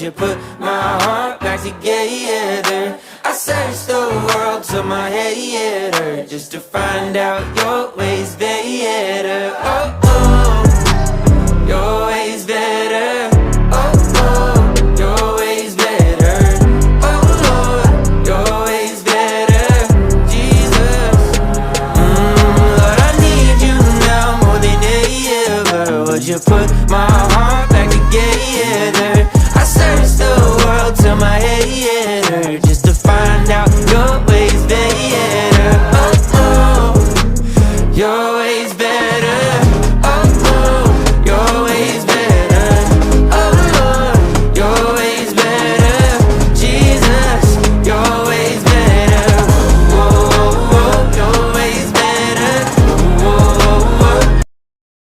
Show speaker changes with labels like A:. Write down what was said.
A: you put my heart back together? I searched the world till my head hurt, just to find out your ways better. Oh, oh, your ways better. Oh, oh, your ways better. Oh, Lord, your ways better. Jesus, Lord, I need you now more than ever. Would you put my